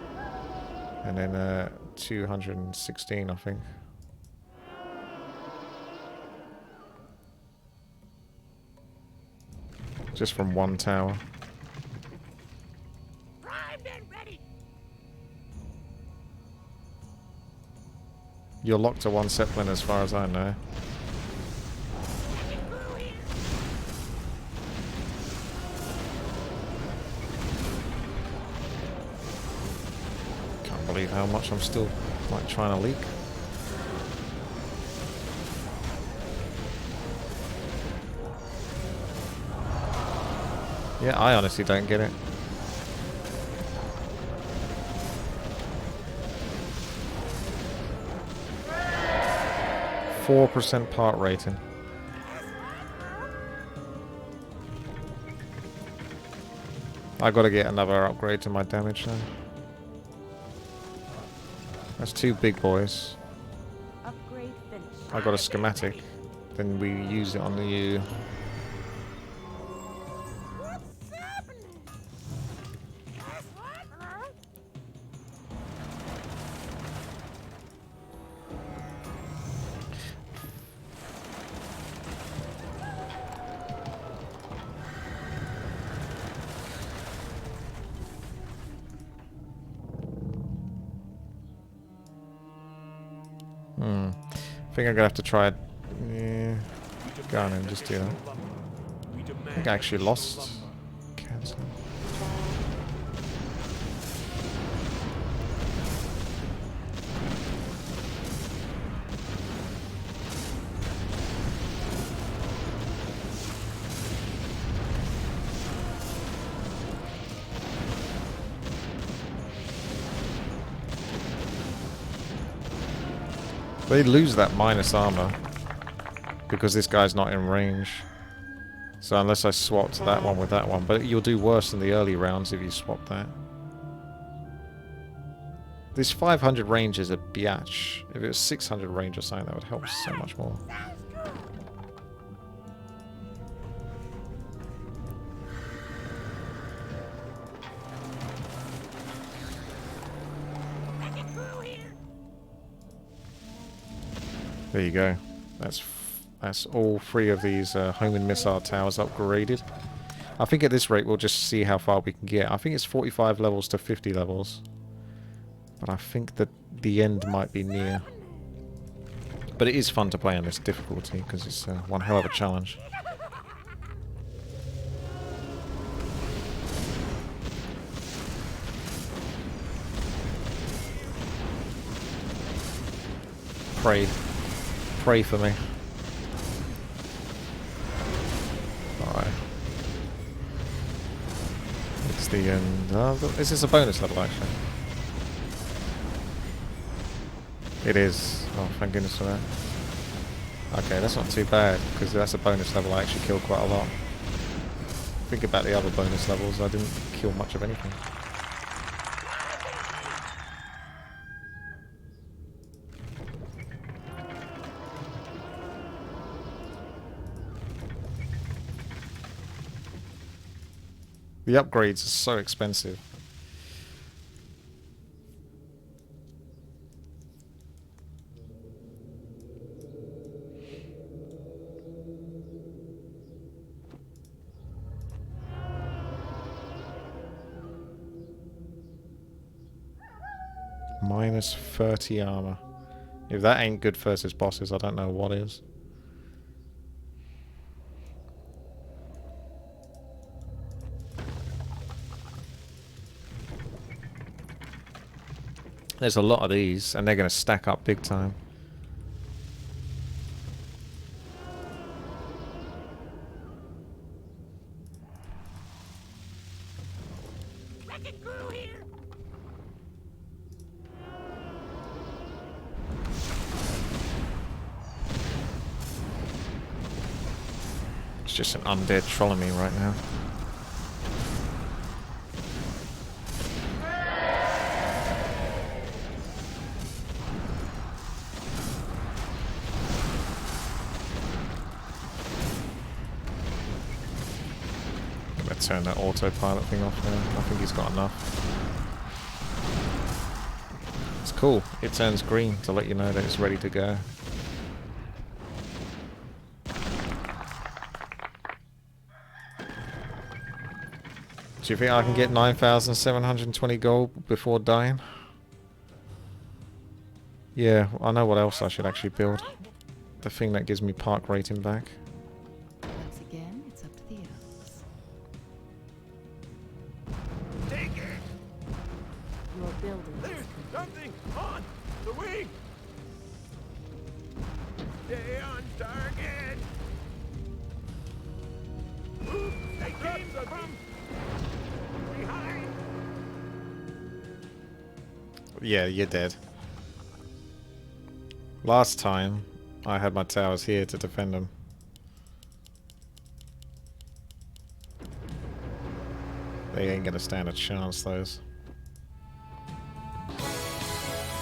and then 216, I think. Just from one tower. You're locked to one Zeppelin as far as I know. Believe how much I'm still like trying to leak. Yeah, I honestly don't get it. %4 part rating. I gotta get another upgrade to my damage now. That's two big boys. Upgrade finished. I got a schematic. Then we use it on the... I think I'm gonna have to try it. Yeah. Go on and just do that. I think I actually lost. Cancel. They lose that minus armor because this guy's not in range. So unless I swapped that one with that one, but you'll do worse in the early rounds if you swap that. This 500 range is a biatch. If it was 600 range or something, that would help so much more. There you go. That's all three of these homing missile towers upgraded. I think at this rate we'll just see how far we can get. I think it's 45 levels to 50 levels. But I think that the end might be near. But it is fun to play on this difficulty because it's one hell of a challenge. Pray for me. Alright. It's the end. Is this a bonus level actually? It is. Oh, thank goodness for that. Okay, that's not too bad, because that's a bonus level. I actually killed quite a lot. Think about the other bonus levels, I didn't kill much of anything. The upgrades are so expensive. Minus 30 armor. If that ain't good versus bosses, I don't know what is. There's a lot of these, and they're going to stack up big time. Wrecking crew here. It's just an undead trolling me right now. Turn that autopilot thing off now. I think he's got enough. It's cool. It turns green to let you know that it's ready to go. Do you think I can get 9,720 gold before dying? Yeah, I know what else I should actually build. The thing that gives me park rating back. Once again, it's up to the elves. Take it. Your building is There's complete. something on the wing. Stay on target. Oops, they came from behind. Yeah, you're dead. Last time, I had my towers here to defend them. They ain't gonna stand a chance, those.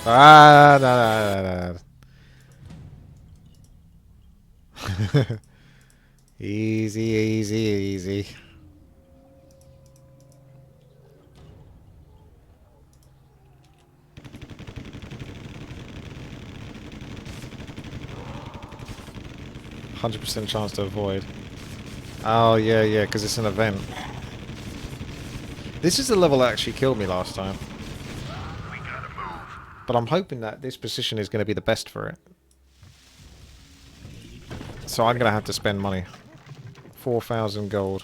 Ah, no. Easy, easy, easy. %100% chance to avoid. Oh, yeah, because it's an event. This is the level that actually killed me last time. We gotta move. But I'm hoping that this position is going to be the best for it. So I'm going to have to spend money. 4,000 gold.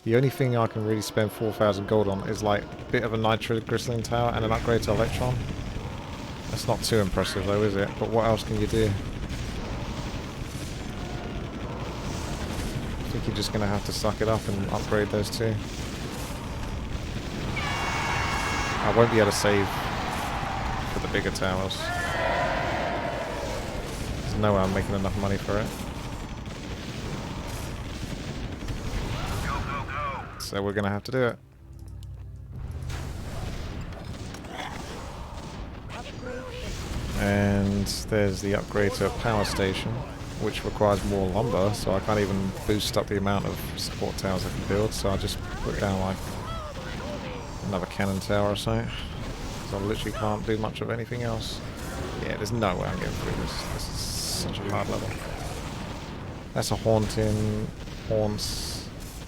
The only thing I can really spend 4,000 gold on is like a bit of a nitroglycerin tower and an upgrade to electron. That's not too impressive though, is it? But what else can you do? I think you're just going to have to suck it up and upgrade those two. I won't be able to save for the bigger towers. There's no way I'm making enough money for it. So we're going to have to do it. And there's the upgrade to a power station, which requires more lumber, so I can't even boost up the amount of support towers I can build, so I just put down like another cannon tower or something. So I literally can't do much of anything else. Yeah, there's no way I'm getting through this. This is such a hard level. That's a haunting. Haunts.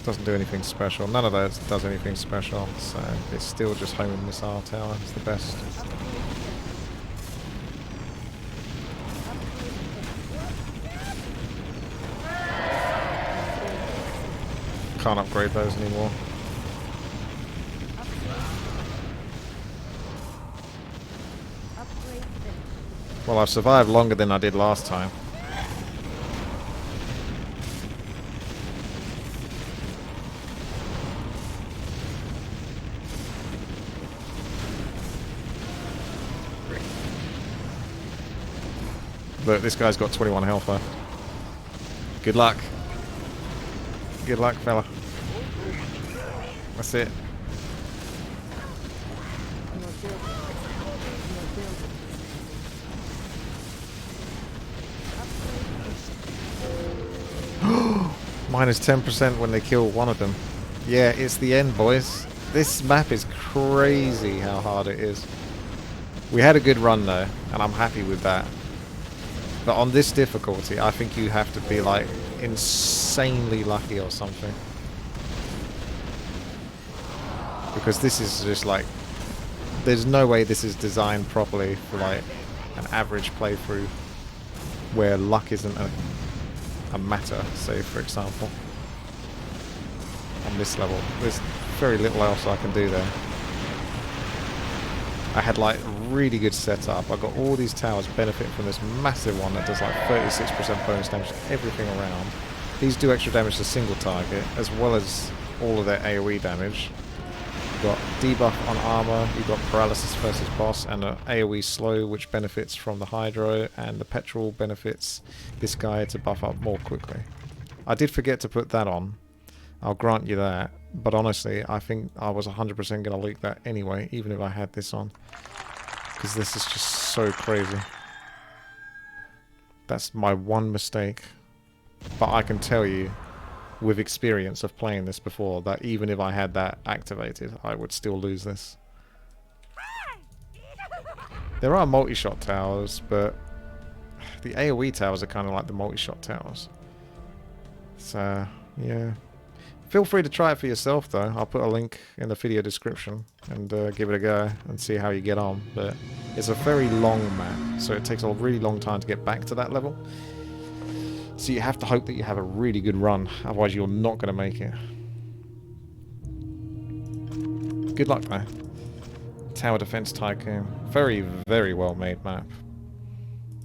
Doesn't do anything special. None of those does anything special, so it's still just homing missile tower. It's the best. Can't upgrade those anymore. Well, I've survived longer than I did last time. Look, this guy's got 21 health left. Good luck. Good luck, fella. That's it. Minus 10% when they kill one of them. Yeah, it's the end, boys. This map is crazy how hard it is. We had a good run though, and I'm happy with that. But on this difficulty, I think you have to be like insanely lucky or something. Because this is just like, there's no way this is designed properly for like an average playthrough where luck isn't a matter, say for example. On this level, there's very little else I can do there. I had like really good setup. I got all these towers benefit from this massive one that does like 36% bonus damage to everything around. These do extra damage to single target as well as all of their AoE damage. You've got debuff on armor, you've got paralysis versus boss, and an AoE slow which benefits from the hydro, and the petrol benefits this guy to buff up more quickly. I did forget to put that on, I'll grant you that, but honestly I think I was 100% going to leak that anyway, even if I had this on. Because this is just so crazy. That's my one mistake. But I can tell you, with experience of playing this before, that even if I had that activated, I would still lose this. There are multi-shot towers, but the AoE towers are kind of like the multi-shot towers. So, yeah. Feel free to try it for yourself though. I'll put a link in the video description and give it a go and see how you get on. But it's a very long map, so it takes a really long time to get back to that level. So you have to hope that you have a really good run, otherwise you're not going to make it. Good luck though. Tower Defense Tycoon. Very, very well made map.